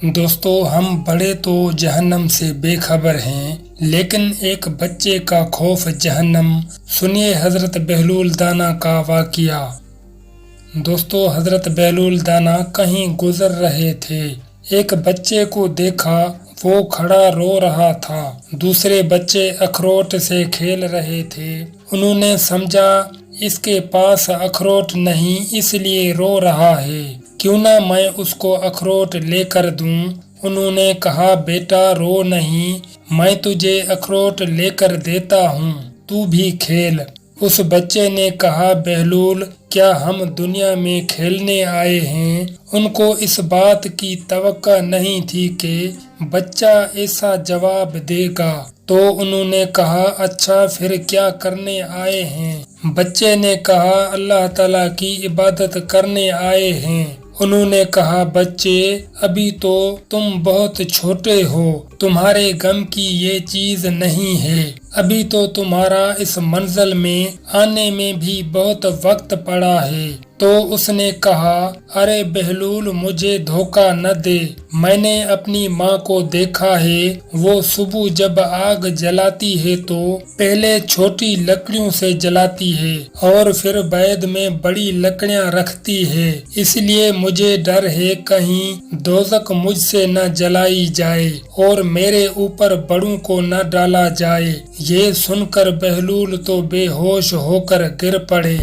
دوستو ہم بڑے تو جہنم سے بے خبر ہیں، لیکن ایک بچے کا خوف جہنم۔ سنیے حضرت بہلول دانا کا واقعہ۔ دوستو حضرت بہلول دانا کہیں گزر رہے تھے، ایک بچے کو دیکھا، وہ کھڑا رو رہا تھا۔ دوسرے بچے اخروٹ سے کھیل رہے تھے، انہوں نے سمجھا اس کے پاس اخروٹ نہیں اس لیے رو رہا ہے، کیوں نہ میں اس کو اخروٹ لے کر دوں۔ انہوں نے کہا بیٹا رو نہیں، میں تجھے اخروٹ لے کر دیتا ہوں، تو بھی کھیل۔ اس بچے نے کہا بہلول کیا ہم دنیا میں کھیلنے آئے ہیں؟ ان کو اس بات کی توقع نہیں تھی کہ بچہ ایسا جواب دے گا، تو انہوں نے کہا اچھا پھر کیا کرنے آئے ہیں؟ بچے نے کہا اللہ تعالیٰ کی عبادت کرنے آئے ہیں۔ انہوں نے کہا بچے ابھی تو تم بہت چھوٹے ہو، تمہارے غم کی یہ چیز نہیں ہے، ابھی تو تمہارا اس منزل میں آنے میں بھی بہت وقت پڑا ہے۔ تو اس نے کہا ارے بہلول مجھے دھوکہ نہ دے، میں نے اپنی ماں کو دیکھا ہے، وہ صبح جب آگ جلاتی ہے تو پہلے چھوٹی لکڑیوں سے جلاتی ہے اور پھر بعد میں بڑی لکڑیاں رکھتی ہے، اس لیے مجھے ڈر ہے کہیں دوزخ مجھ سے نہ جلائی جائے اور میرے اوپر بڑوں کو نہ ڈالا جائے۔ یہ سن کر بہلول تو بے ہوش ہو کر گر پڑے۔